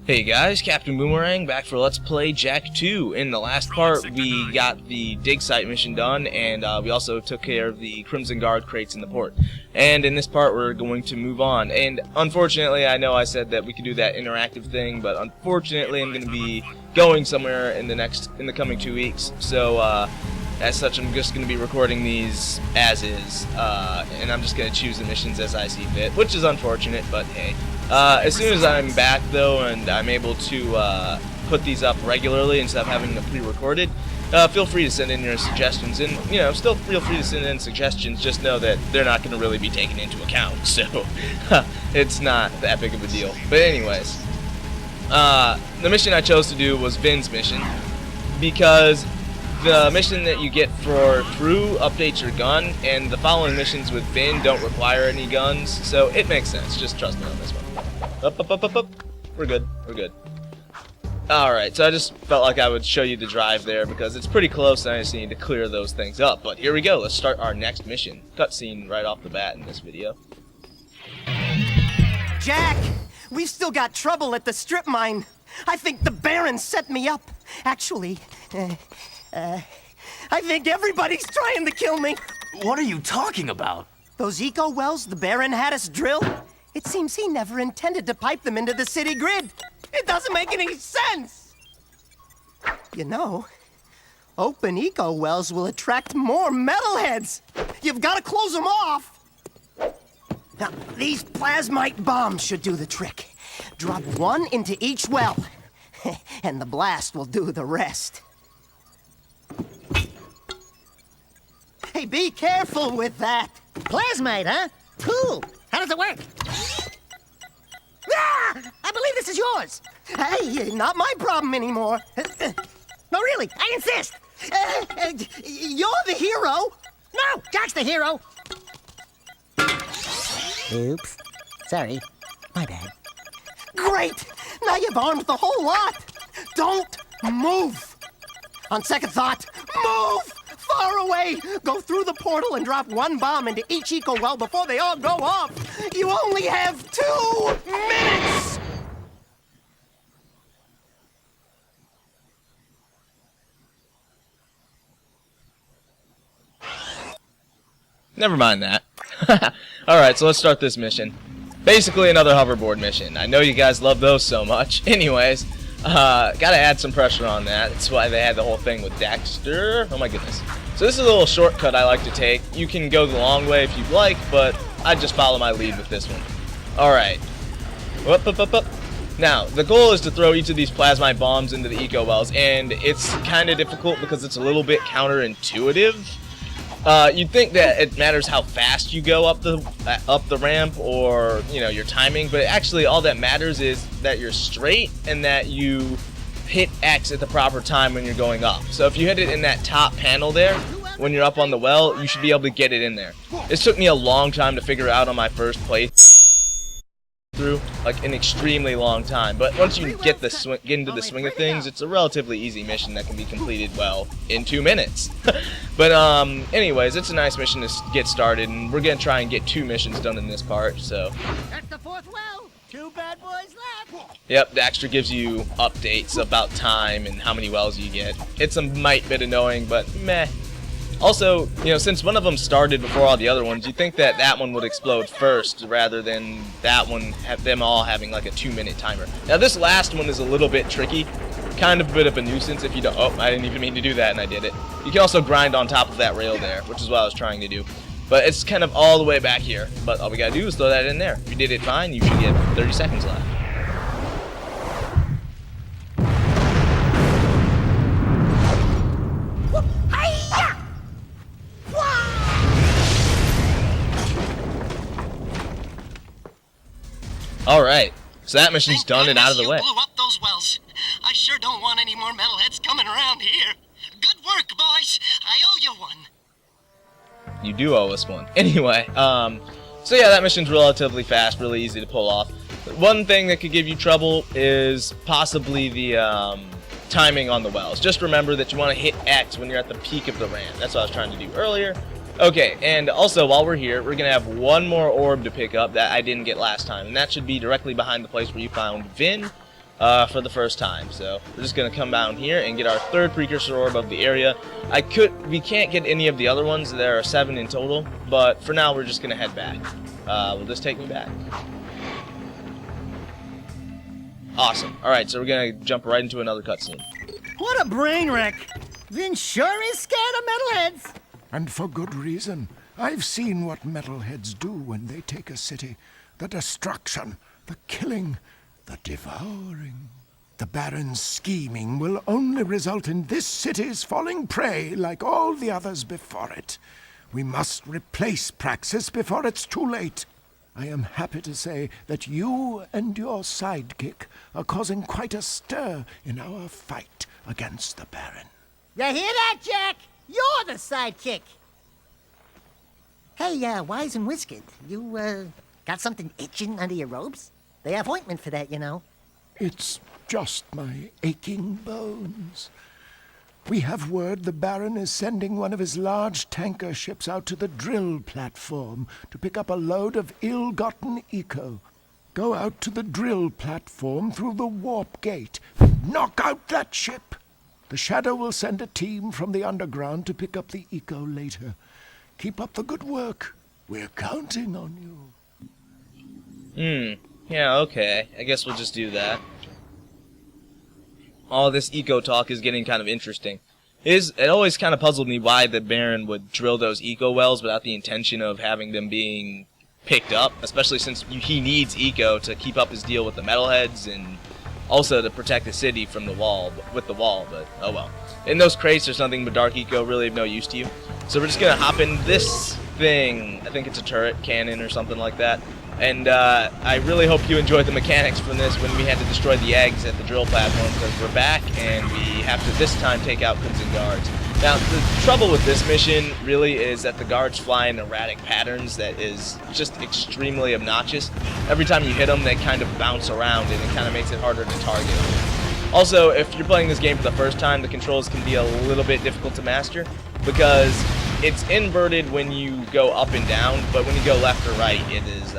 Hey guys, Captainboomeraang back for Let's Play Jack 2. In the last part, we got the dig site mission done, and we also took care of the Crimson Guard crates in the port. And in this part, we're going to move on. And unfortunately, I know I said that we could do that interactive thing, but unfortunately, I'm going to be going somewhere in the coming 2 weeks. So, as such, I'm just going to be recording these as is, and I'm just going to choose the missions as I see fit, which is unfortunate, but hey. As soon as I'm back, though, and I'm able to put these up regularly instead of having them pre-recorded, feel free to send in your suggestions, and, you know, still feel free to send in suggestions, just know that they're not going to really be taken into account, so it's not that big of a deal. But anyways, the mission I chose to do was Vin's mission, because the mission that you get for True updates your gun, and the following missions with Vin don't require any guns, so it makes sense. Just trust me on this one. Up. We're good. Alright, so I just felt like I would show you the drive there because it's pretty close and I just need to clear those things up. But here we go. Let's start our next mission. Cutscene right off the bat in this video. Jack! We've still got trouble at the strip mine. I think the Baron set me up. Actually, I think everybody's trying to kill me. What are you talking about? Those eco wells the Baron had us drill? It seems he never intended to pipe them into the city grid. It doesn't make any sense. You know, open eco wells will attract more metalheads. You've got to close them off. Now, these plasmite bombs should do the trick. Drop one into each well, and the blast will do the rest. Hey, be careful with that. Plasmite, huh? Cool. How does it work? Ah! I believe this is yours. Hey, not my problem anymore. No, really, I insist. You're the hero. No, Jack's the hero. Oops. Sorry. My bad. Great. Now you've armed the whole lot. Don't move. On second thought, move! Far away! Go through the portal and drop one bomb into each eco well before they all go off! You only have 2 minutes! Never mind that. Alright, so let's start this mission. Basically another hoverboard mission. I know you guys love those so much. Anyways, gotta add some pressure on that. That's why they had the whole thing with Dexter. Oh my goodness. So this is a little shortcut I like to take. You can go the long way if you'd like, but I just follow my lead with this one. Alright. Up. Now, the goal is to throw each of these plasmite bombs into the eco wells, and it's kind of difficult because it's a little bit counterintuitive. You'd think that it matters how fast you go up the ramp, or, you know, your timing, but actually all that matters is that you're straight and that you hit X at the proper time when you're going up. So if you hit it in that top panel there, when you're up on the well, you should be able to get it in there. This took me a long time to figure out on my first playthrough, like an extremely long time. But once you get into the swing of things, it's a relatively easy mission that can be completed, well, in 2 minutes. But anyways, it's a nice mission to get started, and we're gonna try and get 2 missions done in this part. So That's the 4th well. 2 bad boys left. yep, Daxter gives you updates about time and how many wells you get. It's a mite bit annoying, but meh. Also, you know, since one of them started before all the other ones, you'd think that that one would explode first rather than that one, have them all having like a 2-minute timer. Now this last one is a little bit tricky, kind of a bit of a nuisance if you don't. Oh, I didn't even mean to do that and I did it. You can also grind on top of that rail there, which is what I was trying to do. But it's kind of all the way back here. But all we gotta do is throw that in there. If you did it fine, you should get 30 seconds left. Alright, so that mission's done and out of the way. You blew up those wells. I sure don't want any more metalheads coming around here. Good work, boys. I owe you one. You do owe us one. Anyway, so yeah, that mission's relatively fast, really easy to pull off. One thing that could give you trouble is possibly the timing on the wells. Just remember that you want to hit X when you're at the peak of the ramp. That's what I was trying to do earlier. Okay, and also while we're here, we're going to have one more orb to pick up that I didn't get last time, and that should be directly behind the place where you found Vin. for the first time. So we're just gonna come down here and get our third precursor orb of the area. We can't get any of the other ones. There are 7 in total, but for now we're just gonna head back. Will this take me back? Awesome. Alright, so we're gonna jump right into another cutscene. What a brain wreck! Vin sure is scared of metalheads. And for good reason. I've seen what metalheads do when they take a city. The destruction, the killing, the devouring. The Baron's scheming will only result in this city's falling prey like all the others before it. We must replace Praxis before it's too late. I am happy to say that you and your sidekick are causing quite a stir in our fight against the Baron. You hear that, Jack? You're the sidekick. Hey, Wise and Whiskered, you, got something itching under your robes? They have ointment for that, you know. It's just my aching bones. We have word the Baron is sending one of his large tanker ships out to the drill platform to pick up a load of ill-gotten eco. Go out to the drill platform through the warp gate and knock out that ship. The Shadow will send a team from the underground to pick up the eco later. Keep up the good work. We're counting on you. Yeah, okay. I guess we'll just do that. All this eco talk is getting kind of interesting. It always kind of puzzled me why the Baron would drill those eco wells without the intention of having them being picked up, especially since he needs eco to keep up his deal with the metalheads and also to protect the city from the wall, but oh well. In those crates, there's nothing but dark eco really of no use to you. So we're just gonna hop in this thing. I think it's a turret cannon or something like that. And I really hope you enjoyed the mechanics from this when we had to destroy the eggs at the drill platform, because we're back and we have to this time take out Crimson Guards. Now, the trouble with this mission really is that the guards fly in erratic patterns that is just extremely obnoxious. Every time you hit them, they kind of bounce around and it kind of makes it harder to target them. Also, if you're playing this game for the first time, the controls can be a little bit difficult to master because it's inverted when you go up and down, but when you go left or right, it is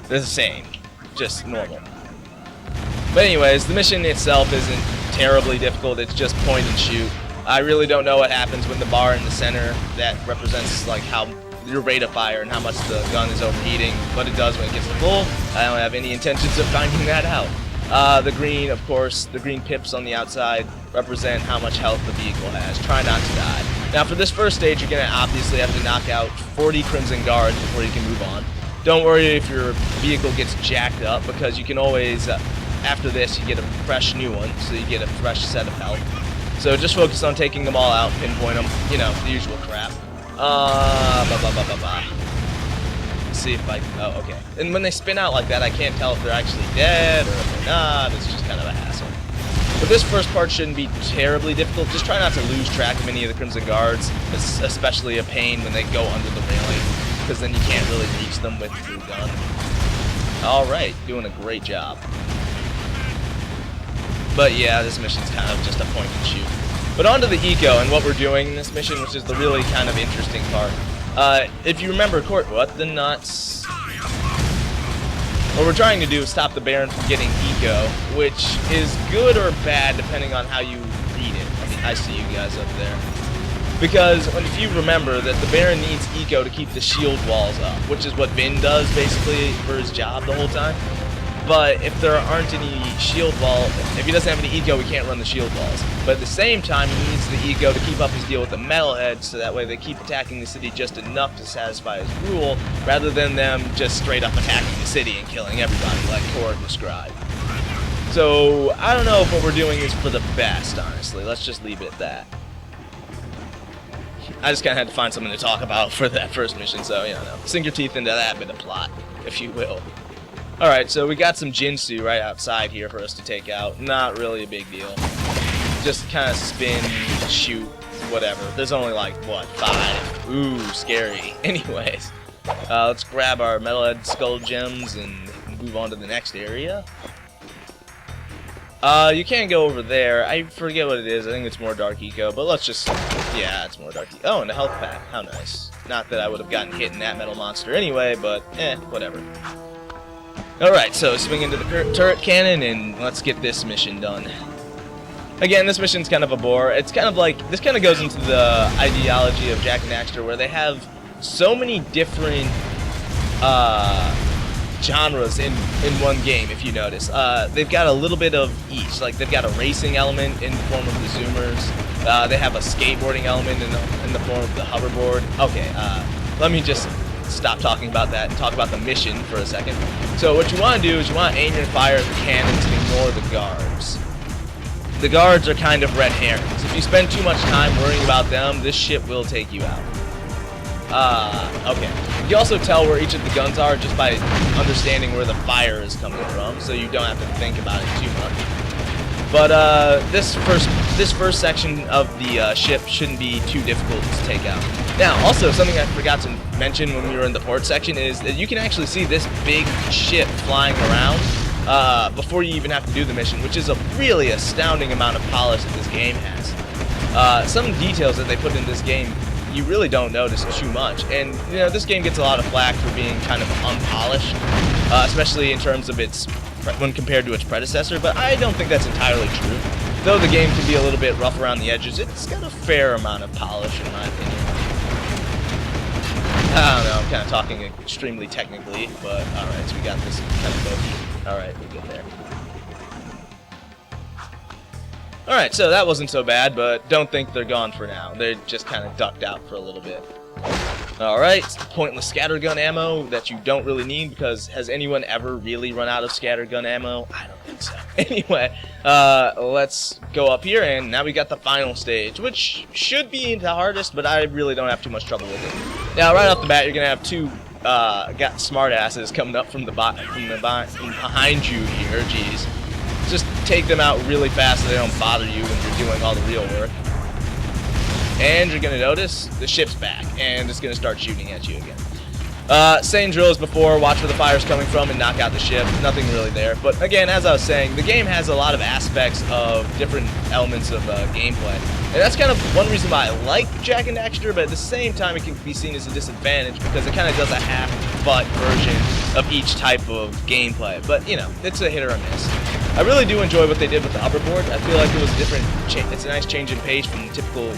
the same, just normal. But anyways, the mission itself isn't terribly difficult. It's just point and shoot. I really don't know what happens when the bar in the center that represents like how your rate of fire and how much the gun is overheating, but it does when it gets to full. I don't have any intentions of finding that out. The green, of course, the green pips on the outside represent how much health the vehicle has. Try not to die. Now, for this first stage, you're going to obviously have to knock out 40 Crimson Guards before you can move on. Don't worry if your vehicle gets jacked up, because you can always, after this, you get a fresh new one, so you get a fresh set of health. So just focus on taking them all out, pinpoint them, you know, the usual crap. Let's see if I... Oh, okay. And when they spin out like that, I can't tell if they're actually dead or if they're not. It's just kind of a hassle. But this first part shouldn't be terribly difficult. Just try not to lose track of any of the Crimson Guards. It's especially a pain when they go under the railing, because then you can't really reach them with your gun. Alright, doing a great job. But yeah, this mission's kind of just a point and shoot. But on to the eco and what we're doing in this mission, which is the really kind of interesting part. If you remember, what the nuts? What we're trying to do is stop the Baron from getting eco, which is good or bad depending on how you read it. I mean, I see you guys up there. Because if you remember that the Baron needs eco to keep the shield walls up, which is what Vin does basically for his job the whole time. But if there aren't any shield wall, if he doesn't have any eco, we can't run the shield walls. But at the same time, he needs the eco to keep up his deal with the metalheads, so that way they keep attacking the city just enough to satisfy his rule, rather than them just straight up attacking the city and killing everybody like Tor described. So I don't know if what we're doing is for the best, honestly. Let's just leave it at that. I just kind of had to find something to talk about for that first mission, so, you know, sink your teeth into that bit of plot, if you will. Alright, so we got some Jinsu right outside here for us to take out. Not really a big deal. Just kind of spin, shoot, whatever. There's only like, what, 5? Ooh, scary. Anyways, let's grab our Metalhead Skull Gems and move on to the next area. You can't go over there. I forget what it is. I think it's more Dark Eco, but let's just... Yeah, it's more Dark Eco. Oh, and a health pack. How nice. Not that I would have gotten hit in that metal monster anyway, but whatever. Alright, so swing into the turret cannon and let's get this mission done. Again, this mission's kind of a bore. It's kind of like, this kind of goes into the ideology of Jak and Daxter, where they have so many different genres in one game, if you notice. They've got a little bit of each. Like, they've got a racing element in the form of the Zoomers. They have a skateboarding element in the form of the hoverboard. Okay, let me just stop talking about that and talk about the mission for a second. So what you want to do is you want to aim your fire at the cannons and ignore the guards. The guards are kind of red herrings. If you spend too much time worrying about them, this ship will take you out. Okay. You can also tell where each of the guns are just by understanding where the fire is coming from, so you don't have to think about it too much. But this first section of the ship shouldn't be too difficult to take out. Now, also something I forgot to mention when we were in the port section is that you can actually see this big ship flying around before you even have to do the mission, which is a really astounding amount of polish that this game has. Some details that they put in this game you really don't notice too much, and you know this game gets a lot of flack for being kind of unpolished, especially in terms of its when compared to its predecessor, but I don't think that's entirely true. Though the game can be a little bit rough around the edges, it's got a fair amount of polish in my opinion. I don't know, I'm kind of talking extremely technically, but alright, so we got this kind of bogey. Alright, we're good there. Alright, so that wasn't so bad, but don't think they're gone for now. They're just kind of ducked out for a little bit. Alright, pointless scattergun ammo that you don't really need, because has anyone ever really run out of scattergun ammo? I don't think so. Anyway, let's go up here, and now we got the final stage, which should be the hardest, but I really don't have too much trouble with it. Now, right off the bat, you're going to have two got smartasses coming up from behind you here. Jeez. Just take them out really fast so they don't bother you when you're doing all the real work. And you're going to notice the ship's back, and it's going to start shooting at you again. Same drill as before, watch where the fire's coming from and knock out the ship. Nothing really there. But again, as I was saying, the game has a lot of aspects of different elements of gameplay. And that's kind of one reason why I like Jak and Daxter, but at the same time it can be seen as a disadvantage because it kind of does a half-butt version of each type of gameplay. But, you know, it's a hit or a miss. I really do enjoy what they did with the hoverboard. I feel like it was a different it's a nice change in pace from typical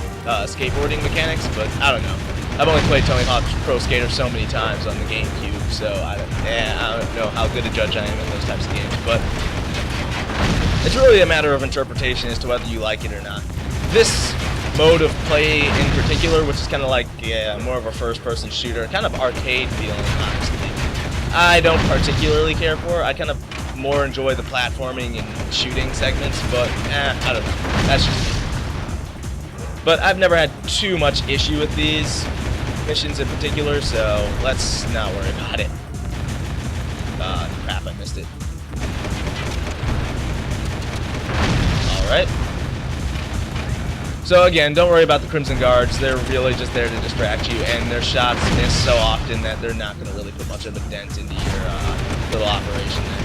skateboarding mechanics, but I don't know. I've only played Tony Hawk's Pro Skater so many times on the GameCube, so I don't know how good a judge I am in those types of games, but it's really a matter of interpretation as to whether you like it or not. This mode of play in particular, which is kind of like more of a first-person shooter, kind of arcade feeling, honestly, I don't particularly care for. I kind of more enjoy the platforming and shooting segments, but I don't know. That's just me. But I've never had too much issue with these missions in particular, so let's not worry about it. Crap, I missed it. Alright. So again, don't worry about the Crimson Guards. They're really just there to distract you, and their shots miss so often that they're not going to really put much of a dent into your little operation there.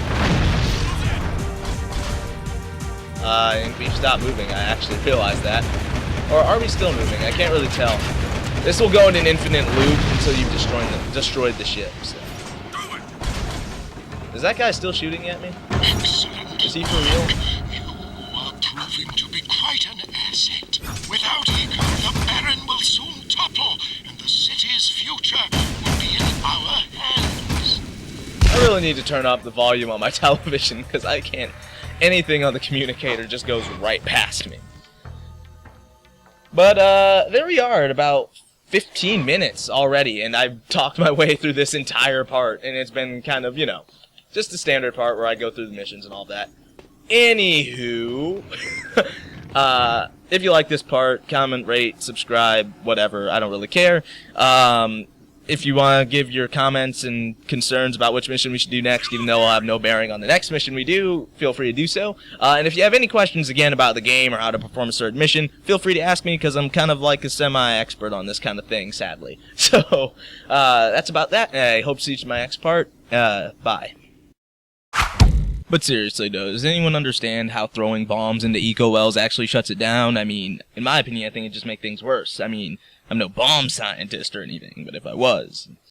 And we've stopped moving, I actually realized that. Or are we still moving? I can't really tell. This will go in an infinite loop until you've destroyed the ship. So. Is that guy still shooting at me? Excellent. Is he for real? You are proving to be quite an asset. Without Eco, the Baron will soon topple, and the city's future will be in our hands. I really need to turn up the volume on my television because I can't. Anything on the communicator just goes right past me. But there we are at about 15 minutes already, and I've talked my way through this entire part, and it's been kind of, you know, just the standard part where I go through the missions and all that. Anywho, if you like this part, comment, rate, subscribe, whatever, I don't really care. If you want to give your comments and concerns about which mission we should do next, even though I'll have no bearing on the next mission we do, feel free to do so. And if you have any questions, again, about the game or how to perform a certain mission, feel free to ask me, because I'm kind of like a semi-expert on this kind of thing, sadly. So, that's about that. I hope to see you in my next part. Bye. But seriously, though, does anyone understand how throwing bombs into eco-wells actually shuts it down? I mean, in my opinion, I think it just makes things worse. I mean, I'm no bomb scientist or anything, but if I was,